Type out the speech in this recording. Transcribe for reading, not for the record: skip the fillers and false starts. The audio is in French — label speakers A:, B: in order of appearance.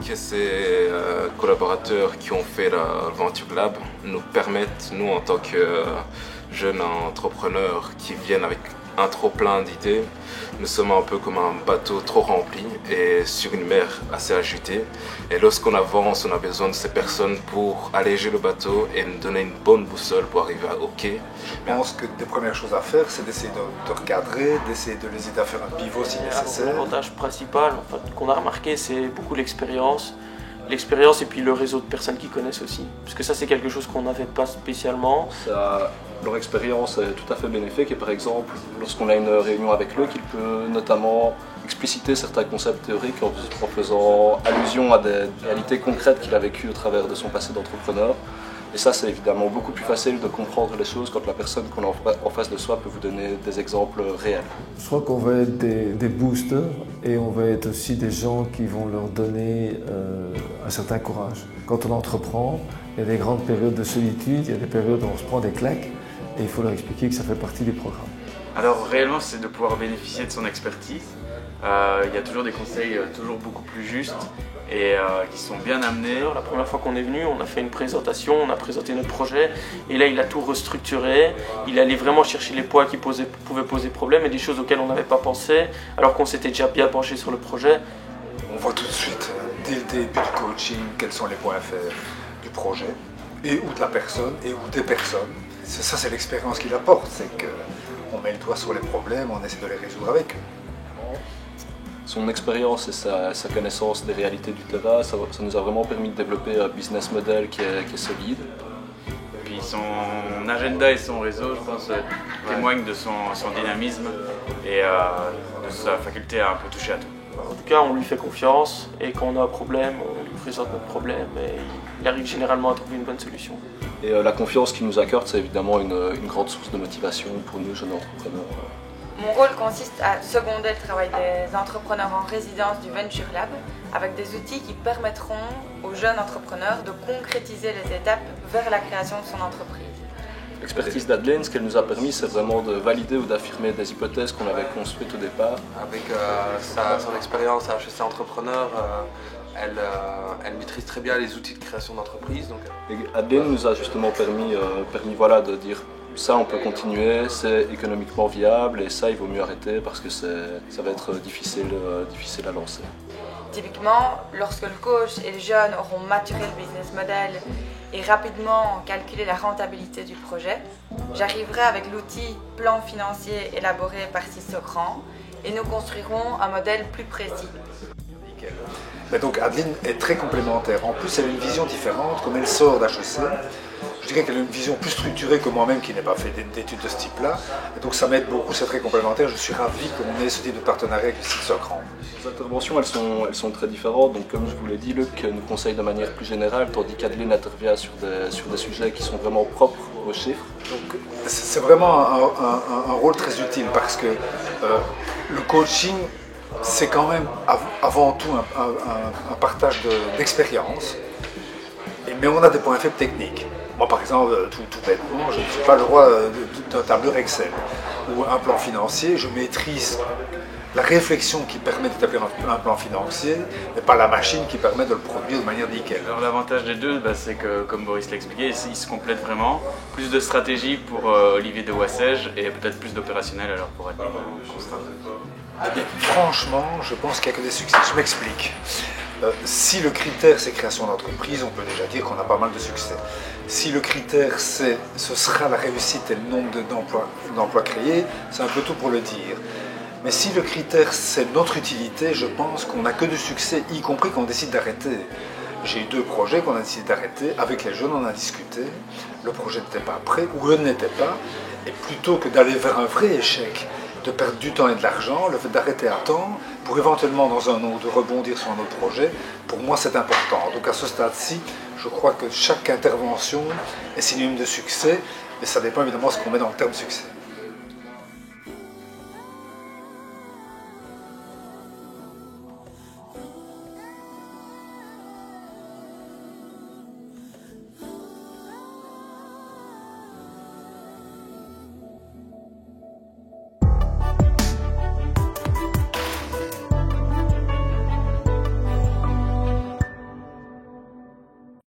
A: que ces collaborateurs qui ont fait la Venture Lab nous permettent, nous en tant que jeunes entrepreneurs qui viennent avec un trop plein d'idées, nous sommes un peu comme un bateau trop rempli et sur une mer assez agitée. Et lorsqu'on avance, on a besoin de ces personnes pour alléger le bateau et nous donner une bonne boussole pour arriver au quai.
B: Je pense que des premières choses à faire, c'est d'essayer de recadrer, d'essayer de les aider à faire un pivot si nécessaire.
C: L'avantage principal qu'on a remarqué, c'est beaucoup l'expérience. L'expérience et puis le réseau de personnes qui connaissent aussi. Parce que ça, c'est quelque chose qu'on n'avait pas spécialement.
D: Leur expérience est tout à fait bénéfique et par exemple, lorsqu'on a une réunion avec eux, qu'il peut notamment expliciter certains concepts théoriques en faisant allusion à des réalités concrètes qu'il a vécues au travers de son passé d'entrepreneur. Et ça, c'est évidemment beaucoup plus facile de comprendre les choses quand la personne qu'on a en face de soi peut vous donner des exemples réels.
E: Je crois qu'on va être des boosters et on va être aussi des gens qui vont leur donner un certain courage. Quand on entreprend, il y a des grandes périodes de solitude, il y a des périodes où on se prend des claques et il faut leur expliquer que ça fait partie du programme.
F: Alors réellement, c'est de pouvoir bénéficier de son expertise. Il y a toujours des conseils toujours beaucoup plus justes et qui sont bien amenés.
C: La première fois qu'on est venu, on a fait une présentation, on a présenté notre projet et là il a tout restructuré. Il allait vraiment chercher les points qui pouvaient poser problème et des choses auxquelles on n'avait pas pensé alors qu'on s'était déjà bien penché sur le projet.
B: On voit tout de suite, dès le début du coaching, quels sont les points faibles du projet et ou de la personne et ou des personnes. Ça, c'est l'expérience qu'il apporte, c'est qu'on met le doigt sur les problèmes, on essaie de les résoudre avec eux.
D: Son expérience et sa connaissance des réalités du terrain, ça nous a vraiment permis de développer un business model qui est solide.
F: Et puis son agenda et son réseau, je pense, témoignent de son dynamisme et de sa faculté à un peu toucher à tout.
C: En tout cas, on lui fait confiance et quand on a un problème, on lui présente notre problème et il arrive généralement à trouver une bonne solution.
D: Et la confiance qu'il nous accorde, c'est évidemment une grande source de motivation pour nous, jeunes entrepreneurs.
G: Mon rôle consiste à seconder le travail des entrepreneurs en résidence du Venture Lab avec des outils qui permettront aux jeunes entrepreneurs de concrétiser les étapes vers la création de son entreprise.
D: L'expertise d'Adeline, ce qu'elle nous a permis, c'est vraiment de valider ou d'affirmer des hypothèses qu'on avait construites au départ.
H: Avec son expérience à HEC Entrepreneur, elle maîtrise très bien les outils de création d'entreprise.
D: Et Adeline nous a justement permis voilà, de dire ça on peut continuer, c'est économiquement viable et ça il vaut mieux arrêter parce que ça va être difficile à lancer.
G: Typiquement, lorsque le coach et les jeunes auront maturé le business model et rapidement calculé la rentabilité du projet, j'arriverai avec l'outil plan financier élaboré par Socran et nous construirons un modèle plus précis.
B: Mais donc Adeline est très complémentaire. En plus, elle a une vision différente, comme elle sort d'HEC. Je dirais qu'elle a une vision plus structurée que moi-même qui n'ai pas fait d'études de ce type-là. Et donc ça m'aide beaucoup, c'est très complémentaire. Je suis ravi qu'on ait ce type de partenariat avec le site Socran.
D: Les interventions, elles sont très différentes. Donc comme je vous l'ai dit, Luc nous conseille de manière plus générale, tandis qu'Adeline intervient sur des sujets qui sont vraiment propres aux chiffres.
B: Donc c'est vraiment un rôle très utile parce que le coaching, c'est quand même avant tout un partage d'expérience, mais on a des points faibles techniques. Moi par exemple, tout bêtement, je ne suis pas le roi d'un tableur Excel ou un plan financier, je maîtrise la réflexion qui permet d'établir un plan financier, mais pas la machine qui permet de le produire de manière nickel.
F: Alors l'avantage des deux, c'est que, comme Boris l'a expliqué, ils se complètent vraiment. Plus de stratégie pour Olivier de Wassège et peut-être plus d'opérationnel alors pour Adeline Constant.
B: Eh bien, franchement, je pense qu'il n'y a que des succès. Je m'explique. Si le critère c'est création d'entreprise, on peut déjà dire qu'on a pas mal de succès. Si le critère ce sera la réussite et le nombre d'emplois créés, c'est un peu tout pour le dire. Mais si le critère c'est notre utilité, je pense qu'on n'a que du succès, y compris quand on décide d'arrêter. J'ai eu 2 projets qu'on a décidé d'arrêter, avec les jeunes on a discuté, le projet n'était pas prêt, ou eux n'étaient pas, et plutôt que d'aller vers un vrai échec, de perdre du temps et de l'argent, le fait d'arrêter à temps, pour éventuellement dans un an de rebondir sur un autre projet, pour moi c'est important. Donc à ce stade-ci, je crois que chaque intervention est synonyme de succès, mais ça dépend évidemment de ce qu'on met dans le terme succès.